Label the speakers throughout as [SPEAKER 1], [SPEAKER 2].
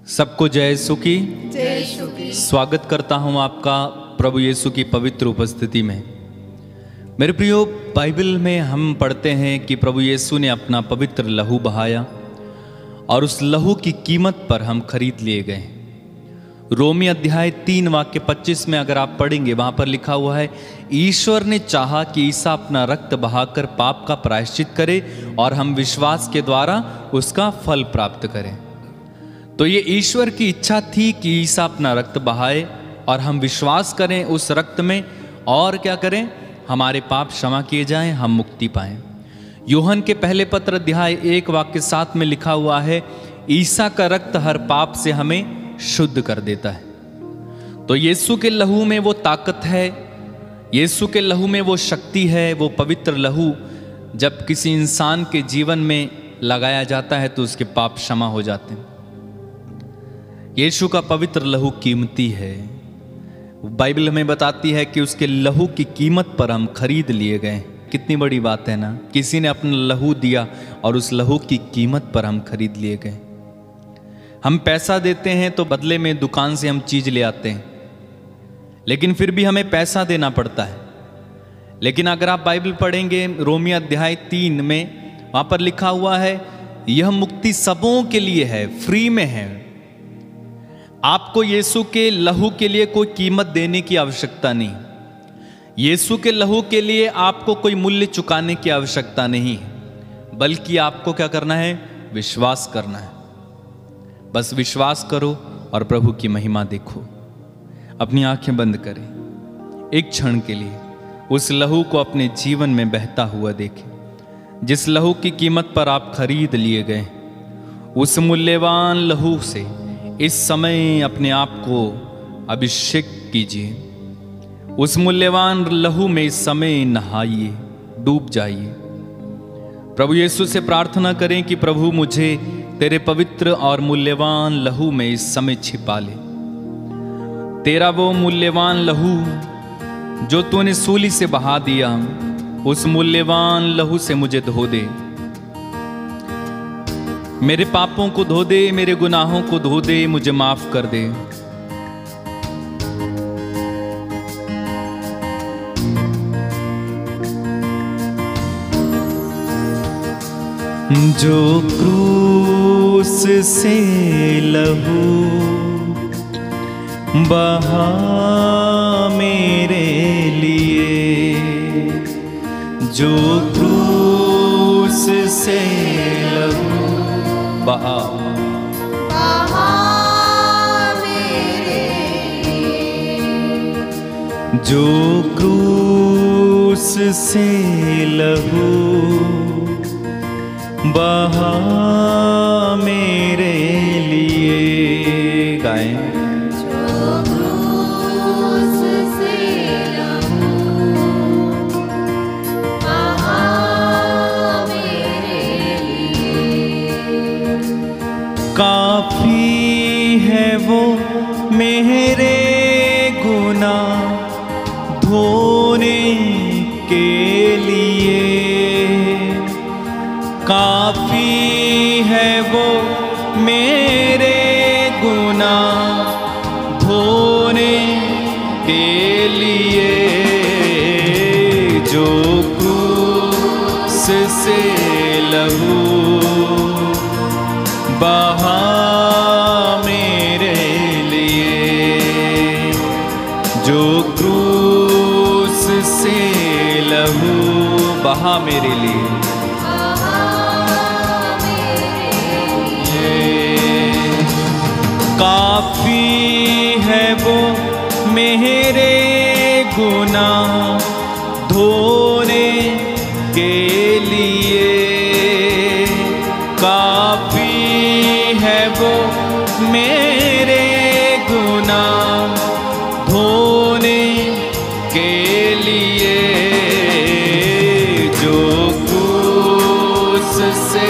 [SPEAKER 1] सबको जय यीशु की।
[SPEAKER 2] जय यीशु की।
[SPEAKER 1] स्वागत करता हूं आपका प्रभु यीशु की पवित्र उपस्थिति में। मेरे प्रियो, बाइबल में हम पढ़ते हैं कि प्रभु यीशु ने अपना पवित्र लहू बहाया और उस लहू की कीमत पर हम खरीद लिए गए। रोमी अध्याय 3 वाक्य 25 में अगर आप पढ़ेंगे, वहां पर लिखा हुआ है, ईश्वर ने चाहा कि ईसा अपना रक्त बहाकर पाप का प्रायश्चित करे और हम विश्वास के द्वारा उसका फल प्राप्त करें। तो ये ईश्वर की इच्छा थी कि ईसा अपना रक्त बहाए और हम विश्वास करें उस रक्त में, और क्या करें, हमारे पाप क्षमा किए जाएं, हम मुक्ति पाएं। यूहन के पहले पत्र अध्याय 1 वाक्य 7 में लिखा हुआ है, ईसा का रक्त हर पाप से हमें शुद्ध कर देता है। तो यीशु के लहू में वो ताकत है, यीशु के लहू में वो शक्ति है। वो पवित्र लहू जब किसी इंसान के जीवन में लगाया जाता है तो उसके पाप क्षमा हो जाते हैं। यीशु का पवित्र लहू कीमती है। बाइबल हमें बताती है कि उसके लहू की कीमत पर हम खरीद लिए गए। कितनी बड़ी बात है ना, किसी ने अपना लहू दिया और उस लहू की कीमत पर हम खरीद लिए गए। हम पैसा देते हैं तो बदले में दुकान से हम चीज ले आते हैं, लेकिन फिर भी हमें पैसा देना पड़ता है। लेकिन अगर आप बाइबल पढ़ेंगे रोमी अध्याय 3 में, वहां पर लिखा हुआ है, यह मुक्ति सबों के लिए है, फ्री में है। आपको यीशु के लहू के लिए कोई कीमत देने की आवश्यकता नहीं। यीशु के लहू के लिए आपको कोई मूल्य चुकाने की आवश्यकता नहीं, बल्कि आपको क्या करना है, विश्वास करना है। बस विश्वास करो और प्रभु की महिमा देखो। अपनी आंखें बंद करें, एक क्षण के लिए उस लहू को अपने जीवन में बहता हुआ देखें, जिस लहू की कीमत पर आप खरीद लिए गए। उस मूल्यवान लहू से इस समय अपने आप को अभिषेक कीजिए। उस मूल्यवान लहू में इस समय नहाइए, डूब जाइए। प्रभु यीशु से प्रार्थना करें कि प्रभु मुझे तेरे पवित्र और मूल्यवान लहू में इस समय छिपा ले। तेरा वो मूल्यवान लहू जो तूने सूली से बहा दिया, उस मूल्यवान लहू से मुझे धो दे। मेरे पापों को धो दे, मेरे गुनाहों को धो दे, मुझे माफ कर दे। जो क्रूस से लहू बहा मेरे लिए, जो क्रूस से लहू बहा मेरे लिए, जो क्रूस से लहू बहा मेरे लिए। गाएं,
[SPEAKER 2] जो क्रूस से लहू बहा मेरे लिए,
[SPEAKER 1] काफी है वो मेरे गुनाह धोने के लिए, काफी है वो मेरे गुनाह धोने के लिए। जो क्रूस से लहू बहा मेरे लिए, जो क्रूस से लहू बहा मेरे लिए, काफी है वो मेरे गुनाह धोने के लिए, काफी है वो मेरे गुनाह धोने के लिए। जो क्रूस से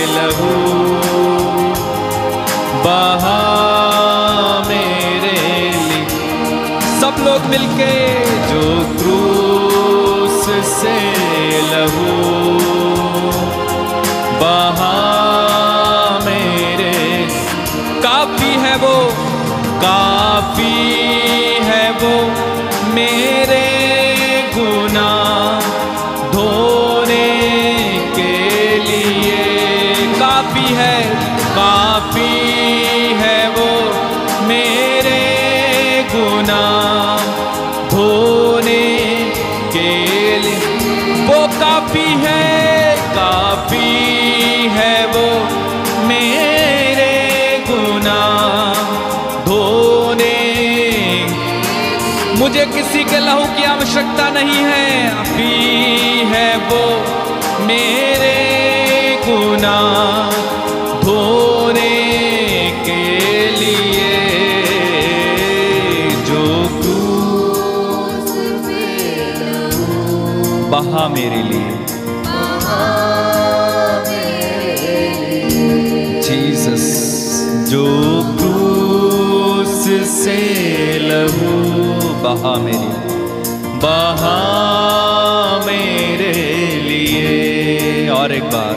[SPEAKER 1] लहू बहा मेरे लिए, सब लोग मिलके, जो क्रूस से लहू बहा मेरे, काफी मुझे किसी के लहू की आवश्यकता नहीं है, काफी है वो मेरे गुनाह धोने के लिए, जो
[SPEAKER 2] क्रूस से लहू
[SPEAKER 1] बहा मेरे लिए।
[SPEAKER 2] बहा मेरे लिए।
[SPEAKER 1] जीसस, जो क्रूस से लहू बहा मेरे लिए। और एक बार,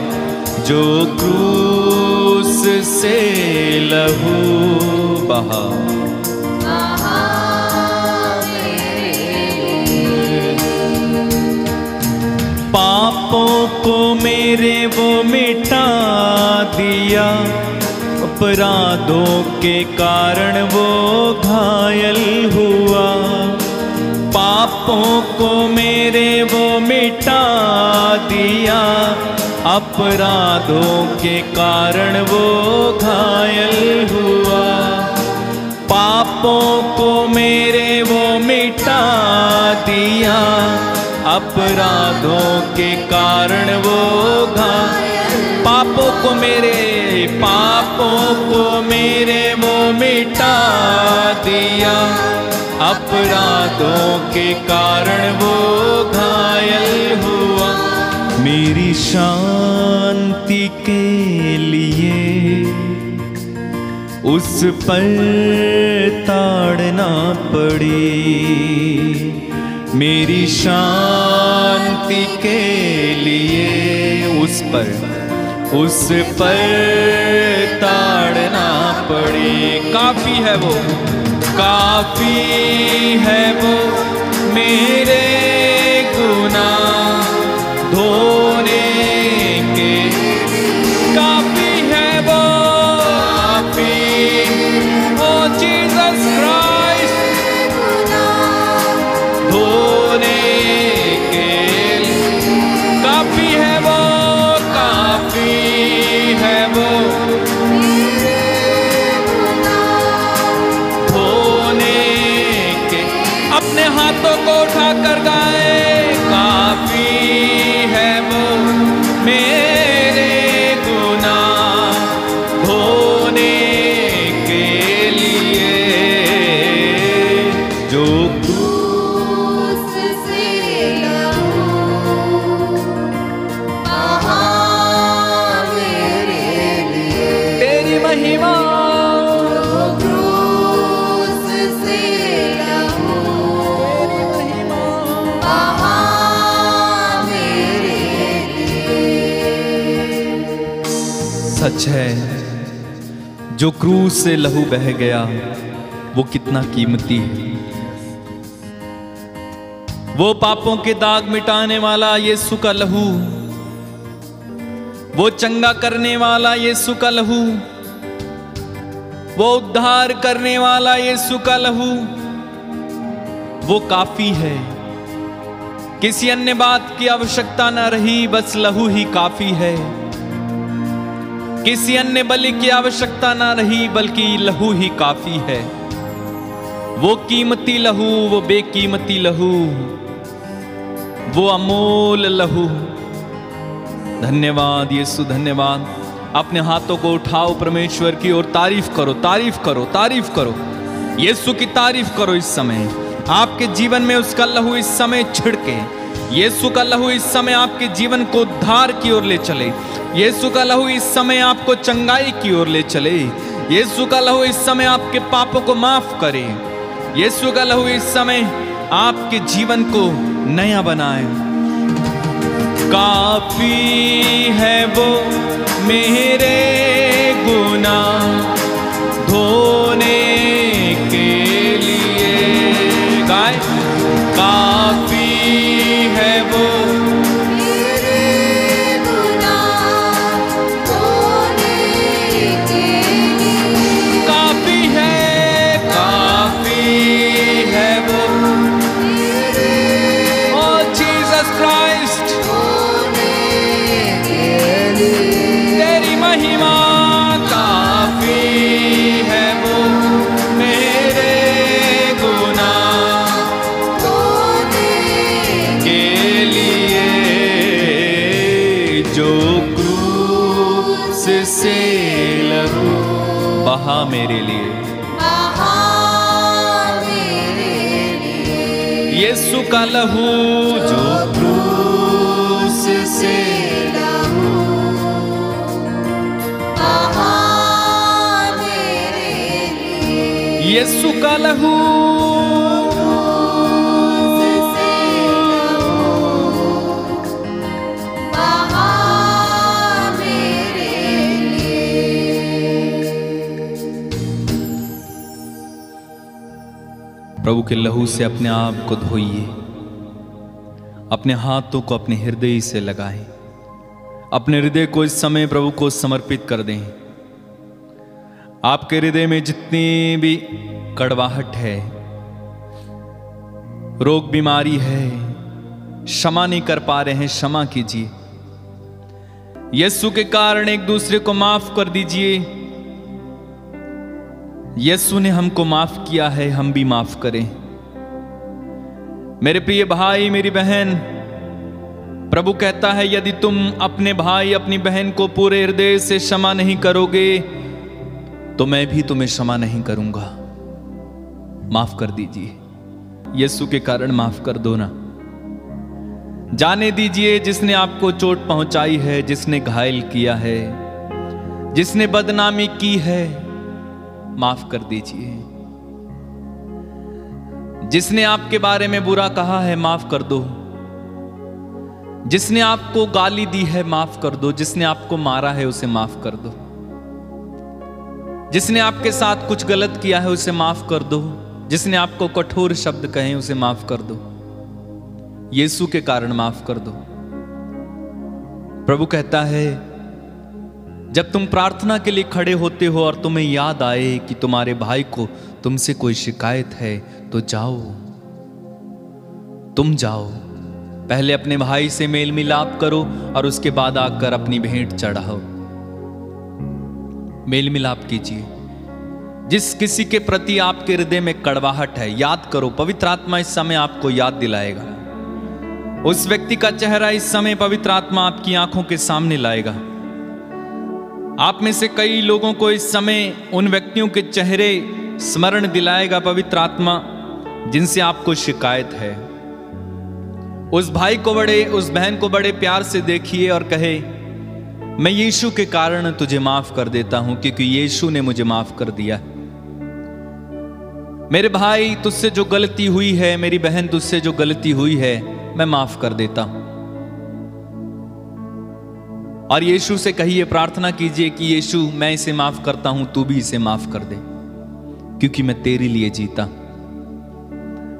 [SPEAKER 1] जो क्रूस से लहू बहा
[SPEAKER 2] मेरे लिए।
[SPEAKER 1] पापों को मेरे वो मिटा दिया, अपराधों के कारण वो घायल हुआ। पापों को मेरे वो मिटा दिया, अपराधों के कारण वो घायल हुआ। पापों को मेरे वो मिटा दिया, अपराधों के कारण वो पापों को मेरे वो मिटा दिया, अपराधों के कारण वो घायल हुआ। मेरी शांति के लिए उस पर ताड़ना पड़ी, मेरी शांति के लिए उस पर ताड़ना पड़ी। काफी है वो, काफी है वो मेरे गुनाह धोने के, काफी है वो, काफी, ओ जीसस क्राइस्ट, धोने के, काफी है वो, काफी है वो धोने के। अपने हाथों को उठाकर गाए, काफी है वो मेरे गुनाह धोने के लिए, जो
[SPEAKER 2] क्रूस से लहू बहा मेरे लिए।
[SPEAKER 1] तेरी महिमा,
[SPEAKER 2] जो क्रूस से लहू बहा मेरे लिए।
[SPEAKER 1] सच है, जो क्रूस से लहू बह गया वो कितना कीमती है। वो पापों के दाग मिटाने वाला यीशु का लहू, वो चंगा करने वाला यीशु का लहू, वो उद्धार करने वाला यीशु का लहू, वो काफी है। किसी अन्य बात की आवश्यकता ना रही, बस लहू ही काफी है। किसी अन्य बलि की आवश्यकता ना रही, बल्कि लहू ही काफी है। वो कीमती लहू, वो बेकीमती लहू, वो अमोल लहू। धन्यवाद यीशु, धन्यवाद। अपने हाथों को उठाओ परमेश्वर की और तारीफ करो, तारीफ करो, तारीफ करो। यीशु की तारीफ करो। इस समय आपके जीवन में उसका लहू इस समय छिड़के। यीशु का लहू इस समय आपके जीवन को उद्धार की ओर ले चले। यीशु का लहू इस समय आपको चंगाई की ओर ले चले। यीशु का लहू इस समय आपके पापों को माफ करे। यीशु का लहू इस समय आपके जीवन को नया बनाए। काफी है वो मेरे गुनाह धोने के लिए। गाय, काफी है वो
[SPEAKER 2] मेरे गुनाह धोने के लिए।
[SPEAKER 1] काफी है वो
[SPEAKER 2] मेरे
[SPEAKER 1] ओ जीसस क्राइस्ट
[SPEAKER 2] धोने के
[SPEAKER 1] से लहू बहा मेरे लिए।
[SPEAKER 2] बहा मेरे लिए।
[SPEAKER 1] यीशु का लहू जो क्रूस से
[SPEAKER 2] लहू बहा मेरे लिए।
[SPEAKER 1] यीशु का लहू
[SPEAKER 2] से लहू बहा मेरे लिए।
[SPEAKER 1] प्रभु के लहू से अपने आप को धोइए, अपने हाथों को अपने हृदय से लगाएं, अपने हृदय को इस समय प्रभु को समर्पित कर दें। आपके हृदय में जितनी भी कड़वाहट है, रोग बीमारी है, क्षमा नहीं कर पा रहे हैं, क्षमा कीजिए। यीशु के कारण एक दूसरे को माफ कर दीजिए। यीशु ने हमको माफ किया है, हम भी माफ करें। मेरे प्रिय भाई मेरी बहन, प्रभु कहता है यदि तुम अपने भाई अपनी बहन को पूरे हृदय से क्षमा नहीं करोगे तो मैं भी तुम्हें क्षमा नहीं करूंगा। माफ कर दीजिए, यीशु के कारण माफ कर दो ना। जाने दीजिए जिसने आपको चोट पहुंचाई है, जिसने घायल किया है, जिसने बदनामी की है, माफ कर दीजिए। जिसने आपके बारे में बुरा कहा है, माफ कर दो। जिसने आपको गाली दी है, माफ कर दो। जिसने आपको मारा है, उसे माफ कर दो। जिसने आपके साथ कुछ गलत किया है, उसे माफ कर दो। जिसने आपको कठोर शब्द कहे, उसे माफ कर दो। यीशु के कारण माफ कर दो। प्रभु कहता है जब तुम प्रार्थना के लिए खड़े होते हो और तुम्हें याद आए कि तुम्हारे भाई को तुमसे कोई शिकायत है, तो जाओ, तुम जाओ, पहले अपने भाई से मेल मिलाप करो और उसके बाद आकर अपनी भेंट चढ़ाओ। मेल मिलाप कीजिए। जिस किसी के प्रति आपके हृदय में कड़वाहट है, याद करो। पवित्र आत्मा इस समय आपको याद दिलाएगा। उस व्यक्ति का चेहरा इस समय पवित्र आत्मा आपकी आंखों के सामने लाएगा। आप में से कई लोगों को इस समय उन व्यक्तियों के चेहरे स्मरण दिलाएगा पवित्र आत्मा जिनसे आपको शिकायत है। उस भाई को उस बहन को बड़े प्यार से देखिए और कहे मैं यीशु के कारण तुझे माफ कर देता हूं, क्योंकि यीशु ने मुझे माफ कर दिया। मेरे भाई तुझसे जो गलती हुई है, मेरी बहन तुझसे जो गलती हुई है, मैं माफ कर देता हूं। और यीशु से कहिए, प्रार्थना कीजिए कि यीशु मैं इसे माफ करता हूं, तू भी इसे माफ कर दे, क्योंकि मैं तेरे लिए जीता,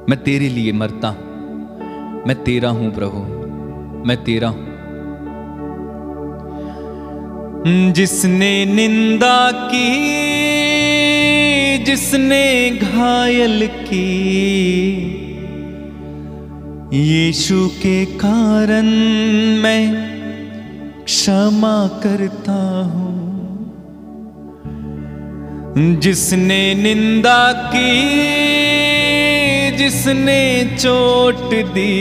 [SPEAKER 1] मैं तेरे लिए मरता हूं, मैं तेरा हूं प्रभु, मैं तेरा हूं। जिसने निंदा की, जिसने घायल की, यीशु के कारण मैं क्षमा करता हूं। जिसने निंदा की, जिसने चोट दी,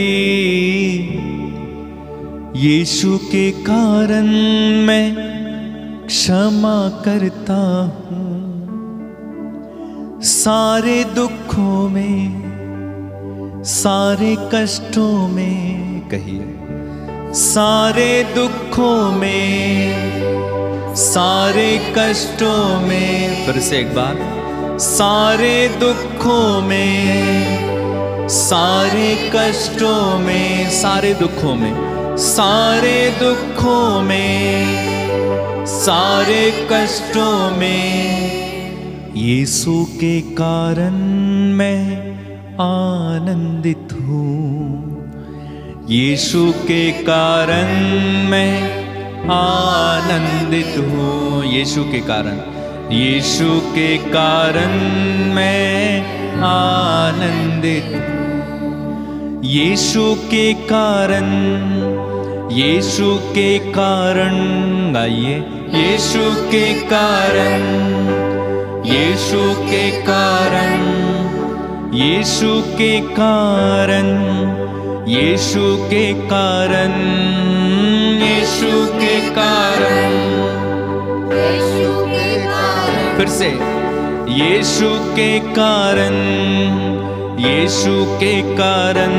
[SPEAKER 1] यीशु के कारण मैं क्षमा करता हूं। सारे दुखों में, सारे कष्टों में, कहिए सारे दुखों में, सारे कष्टों में, फिर से एक बार, सारे दुखों में, सारे कष्टों में, सारे दुखों में, सारे दुखों में, सारे कष्टों में, यीशु के कारण मैं आनंदित हूँ। यीशु के कारण मैं आनंदित हूँ। यीशु के कारण, यीशु के कारण मैं आनंदित हूँ। यीशु के कारण, यीशु के कारण, गाइए, यीशु के कारण, यीशु के कारण, यीशु के कारण, यीशु के कारण, यीशु के कारण, फिर से यीशु के कारण, यीशु के कारण,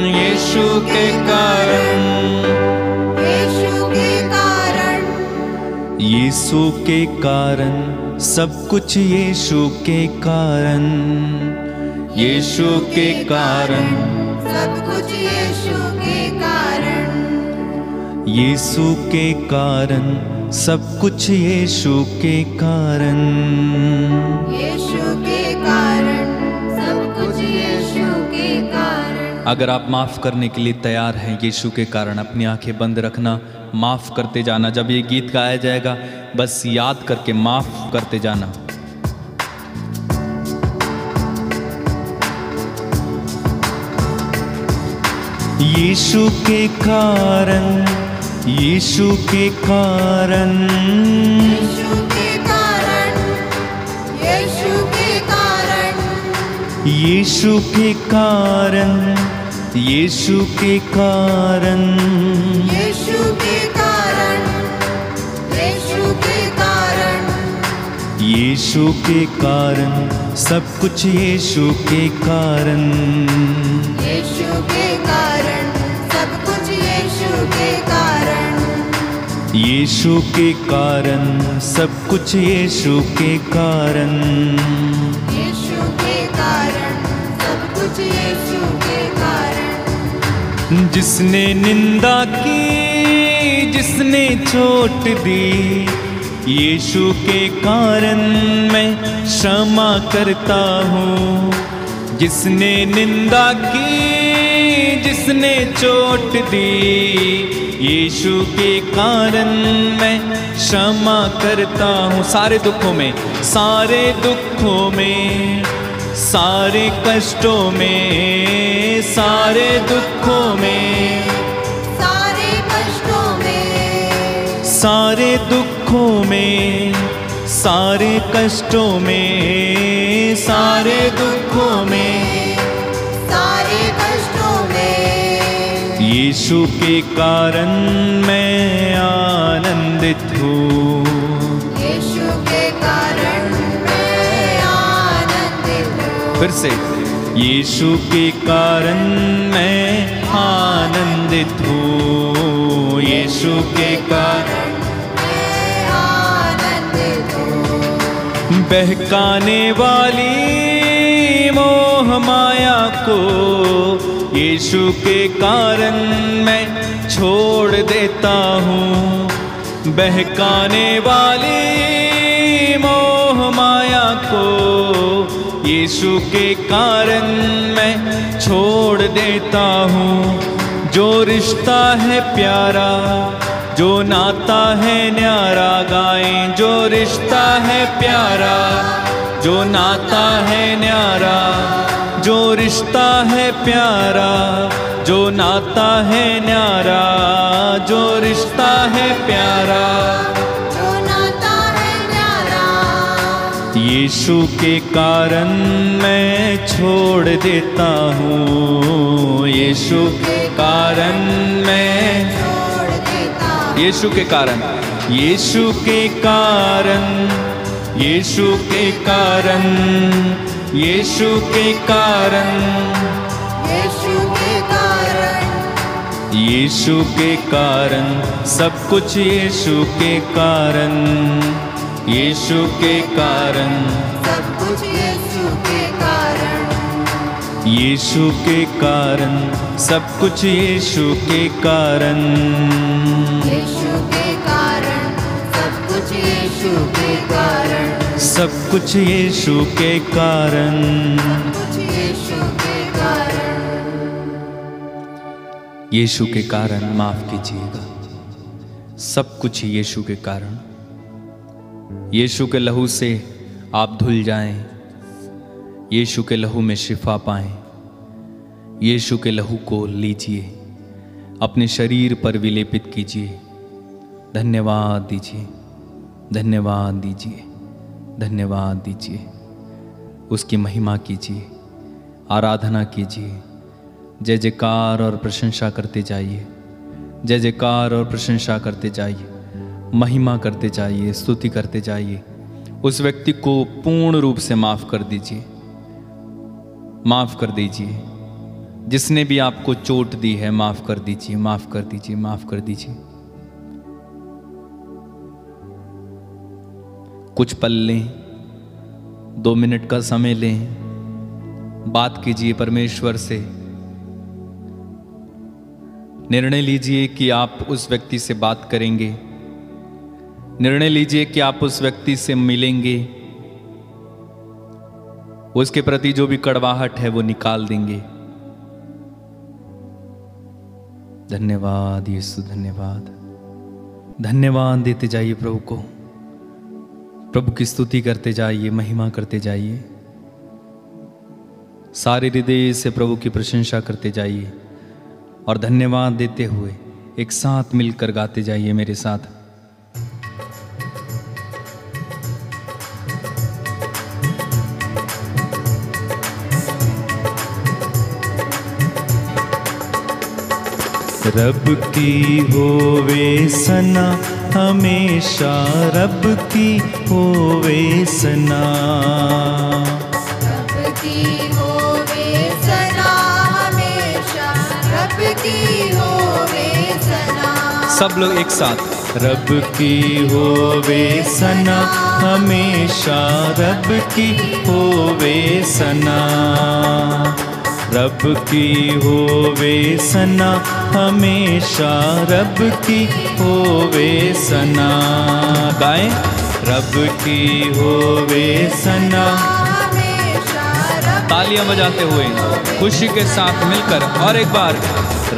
[SPEAKER 1] यीशु के कारण,
[SPEAKER 2] यीशु के कारण,
[SPEAKER 1] यीशु के कारण, सब कुछ यीशु के कारण, यीशु के कारण,
[SPEAKER 2] सब कुछ यीशु के कारण,
[SPEAKER 1] यीशु के कारण, सब कुछ यीशु के कारण,
[SPEAKER 2] यीशु के कारण, सब कुछ यीशु के कारण।
[SPEAKER 1] अगर आप माफ करने के लिए तैयार हैं यीशु के कारण, अपनी आंखें बंद रखना, माफ करते जाना। जब ये गीत गाया जाएगा बस याद करके माफ करते जाना। यीशु के कारण, यीशु के कारण,
[SPEAKER 2] यीशु के कारण, यीशु के कारण,
[SPEAKER 1] यीशु के कारण, यीशु के कारण,
[SPEAKER 2] यीशु के कारण, यीशु के कारण,
[SPEAKER 1] यीशु के कारण, सब कुछ यीशु के कारण,
[SPEAKER 2] यीशु के कारण, सब कुछ यीशु के कारण,
[SPEAKER 1] यीशु के कारण, सब कुछ यीशु के कारण,
[SPEAKER 2] यीशु के कारण, सब कुछ यीशु के कारण।
[SPEAKER 1] जिसने निंदा की, जिसने चोट दी, यीशु के कारण मैं क्षमा करता हूँ। जिसने निंदा की, जिसने चोट दी, यीशु के कारण मैं क्षमा करता हूँ। सारे दुखों में, सारे दुखों में, सारे कष्टों में, सारे दुखों में,
[SPEAKER 2] सारे कष्टों में,
[SPEAKER 1] सारे दुखों में, सारे कष्टों में, सारे दुखों में,
[SPEAKER 2] सारे कष्टों में,
[SPEAKER 1] यीशु के कारण मैं आनंदित हूँ।
[SPEAKER 2] यीशु के कारण मैं आनंदित हूँ।
[SPEAKER 1] फिर से यीशु के कारण मैं आनंदित हूँ। यीशु के कारण
[SPEAKER 2] मैं आनंदित हूँ।
[SPEAKER 1] बहकाने वाली मोह माया को यीशु के कारण मैं छोड़ देता हूँ। बहकाने वाली मोह माया को यीशु के कारण मैं छोड़ देता हूँ। जो रिश्ता है प्यारा, जो नाता है न्यारा, गाएं जो रिश्ता है प्यारा, जो नाता है न्यारा, जो रिश्ता है प्यारा, जो नाता है न्यारा, जो रिश्ता है प्यारा,
[SPEAKER 2] जो नाता है न्यारा,
[SPEAKER 1] यीशु के कारण मैं छोड़ देता हूँ। यीशु के कारण मैं
[SPEAKER 2] छोड़ देता हूँ।
[SPEAKER 1] यीशु के कारण, यीशु के कारण, यीशु के कारण, यीशु के कारण,
[SPEAKER 2] यीशु के कारण,
[SPEAKER 1] यीशु के कारण, सब कुछ यीशु के कारण, यीशु के कारण,
[SPEAKER 2] सब कुछ यीशु के कारण,
[SPEAKER 1] यीशु के कारण, सब कुछ यीशु के कारण,
[SPEAKER 2] यीशु के कारण, सब कुछ यीशु के कारण,
[SPEAKER 1] सब कुछ यीशु के कारण।
[SPEAKER 2] कुछ यीशु के कारण।
[SPEAKER 1] यीशु के कारण माफ कीजिएगा, सब कुछ यीशु के कारण। यीशु के लहू से आप धुल जाएं, यीशु के लहू में शिफा पाएं। यीशु के लहू को लीजिए, अपने शरीर पर विलेपित कीजिए। धन्यवाद दीजिए, धन्यवाद दीजिए, धन्यवाद दीजिए। उसकी महिमा कीजिए, आराधना कीजिए। जय जयकार और प्रशंसा करते जाइए, जय जयकार और प्रशंसा करते जाइए, महिमा करते जाइए, स्तुति करते जाइए। उस व्यक्ति को पूर्ण रूप से माफ कर दीजिए, माफ कर दीजिए। जिसने भी आपको चोट दी है माफ कर दीजिए, माफ कर दीजिए, माफ कर दीजिए। कुछ पल लें, 2 मिनट का समय लें, बात कीजिए परमेश्वर से। निर्णय लीजिए कि आप उस व्यक्ति से बात करेंगे, निर्णय लीजिए कि आप उस व्यक्ति से मिलेंगे, उसके प्रति जो भी कड़वाहट है वो निकाल देंगे। धन्यवाद यीशु, धन्यवाद। धन्यवाद देते जाइए प्रभु को, प्रभु की स्तुति करते जाइए, महिमा करते जाइए, सारे हृदय से प्रभु की प्रशंसा करते जाइए और धन्यवाद देते हुए एक साथ मिलकर गाते जाइए मेरे साथ। रब की होवे सना हमेशा, रब की होवे सना,
[SPEAKER 2] रब की होवे सना हमेशा, रब की होवे सना।
[SPEAKER 1] सब लोग एक साथ। रब की होवे सना हमेशा, रब की होवे सना, रब की होवे सना हमेशा, रब की होवे सना। गाएं। रब की होवे सना
[SPEAKER 2] हमेशा, रब
[SPEAKER 1] तालियां बजाते हुए खुशी के साथ मिलकर और एक बार।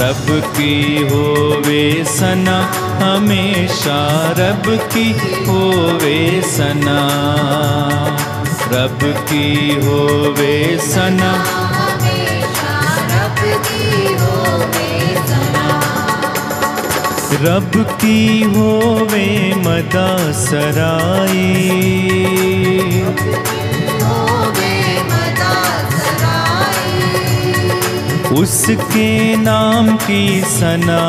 [SPEAKER 1] रब की होवे सना हमेशा, रब की होवे सना, रब की होवे सना
[SPEAKER 2] हमेशा, रब की होवे सना।
[SPEAKER 1] रब की होवे मदा सराई,
[SPEAKER 2] होवे मदा सराई,
[SPEAKER 1] उसके नाम की सना,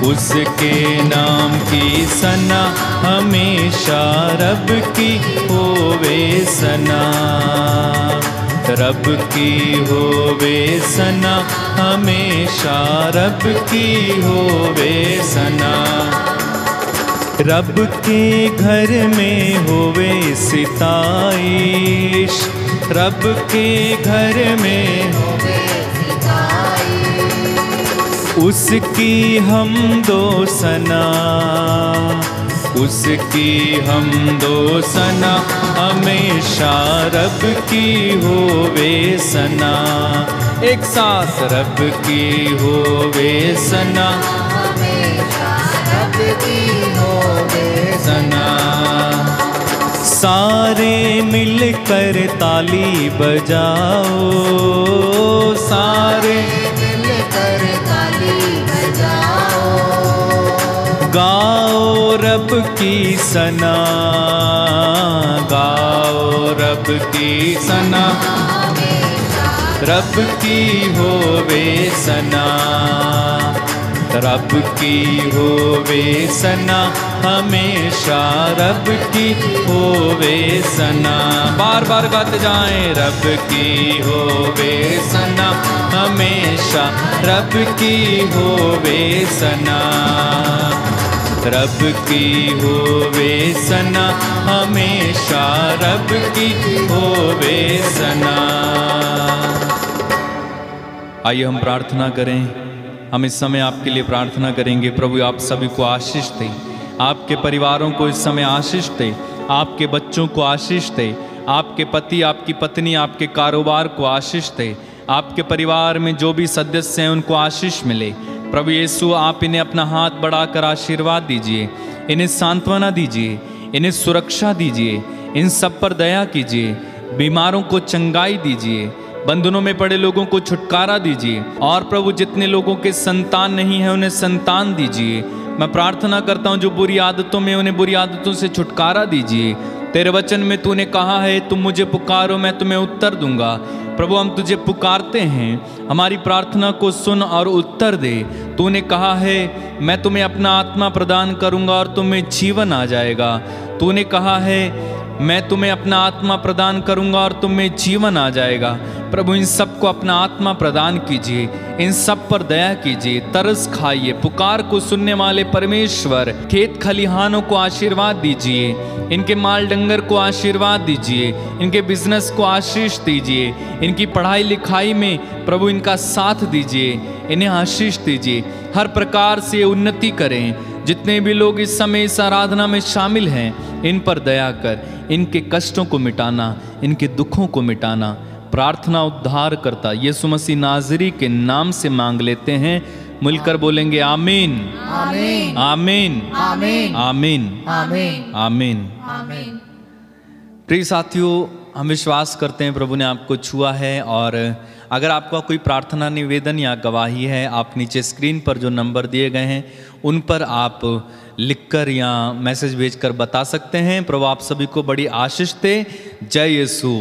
[SPEAKER 1] उसके नाम की सना हमेशा, रब की होवे सना, रब की होवे सना हमेशा, रब की होवे सना। रब के घर में होवे सिताइश, रब के घर में
[SPEAKER 2] होवे सिताई,
[SPEAKER 1] उसकी हम दो सना, उसकी हम दो सना हमेशा, रब की होवे सना। एक साथ। रब की होवे सना
[SPEAKER 2] हमेशा, रब की होवे
[SPEAKER 1] सना। सारे मिलकर ताली बजाओ, सारे
[SPEAKER 2] मिलकर ताली बजाओ,
[SPEAKER 1] गाओ रब की सना, गाओ रब की सना, रब की होवे सना, रब की होवे सना हमेशा, रब की होवे सना। बार बार गाते जाएं। रब की होवे सना हमेशा, रब की होवे सना, रब की होवे सना हमेशा, रब की होवे सना। आइए हम प्रार्थना करें। हम इस समय आपके लिए प्रार्थना करेंगे। प्रभु आप सभी को आशीष दे, आपके परिवारों को इस समय आशीष दे, आपके बच्चों को आशीष दे, आपके पति, आपकी पत्नी, आपके कारोबार को आशीष दे, आपके परिवार में जो भी सदस्य हैं उनको आशीष मिले। प्रभु यीशु आप इन्हें अपना हाथ बढ़ाकर आशीर्वाद दीजिए, इन्हें सांत्वना दीजिए, इन्हें सुरक्षा दीजिए, इन सब पर दया कीजिए, बीमारों को चंगाई दीजिए, बंधनों में पड़े लोगों को छुटकारा दीजिए। और प्रभु जितने लोगों के संतान नहीं है उन्हें संतान दीजिए। मैं प्रार्थना करता हूँ जो बुरी आदतों में, उन्हें बुरी आदतों से छुटकारा दीजिए। तेरे वचन में तूने कहा है तुम मुझे पुकारो मैं तुम्हें उत्तर दूंगा। प्रभु हम तुझे पुकारते हैं, हमारी प्रार्थना को सुन और उत्तर दे। तूने कहा है मैं तुम्हें अपना आत्मा प्रदान करूंगा और तुम्हें जीवन आ जाएगा। तूने कहा है मैं तुम्हें अपना आत्मा प्रदान करूंगा और तुम्हें जीवन आ जाएगा। प्रभु इन सबको अपना आत्मा प्रदान कीजिए, इन सब पर दया कीजिए, तरस खाइए। पुकार को सुनने वाले परमेश्वर, खेत खलिहानों को आशीर्वाद दीजिए, इनके माल डंगर को आशीर्वाद दीजिए, इनके बिजनेस को आशीष दीजिए, इनकी पढ़ाई लिखाई में प्रभु इनका साथ दीजिए, इन्हें आशीष दीजिए, हर प्रकार से उन्नति करें। जितने भी लोग इस समय इस आराधना में शामिल हैं, इन पर दया कर, इनके कष्टों को मिटाना, इनके दुखों को मिटाना। प्रार्थना उद्धार करता यीशु मसीह नाज़री के नाम से मांग लेते हैं। मिलकर बोलेंगे आमीन,
[SPEAKER 2] आमीन,
[SPEAKER 1] आमीन,
[SPEAKER 2] आमीन,
[SPEAKER 1] आमीन,
[SPEAKER 2] आमीन,
[SPEAKER 1] आमीन।
[SPEAKER 2] आमीन।
[SPEAKER 1] प्रिय साथियों, हम विश्वास करते हैं प्रभु ने आपको छुआ है। और अगर आपका कोई प्रार्थना निवेदन या गवाही है, आप नीचे स्क्रीन पर जो नंबर दिए गए हैं उन पर आप लिखकर या मैसेज भेजकर बता सकते हैं। प्रभु आप सभी को बड़ी आशीष दे। जय यीशु।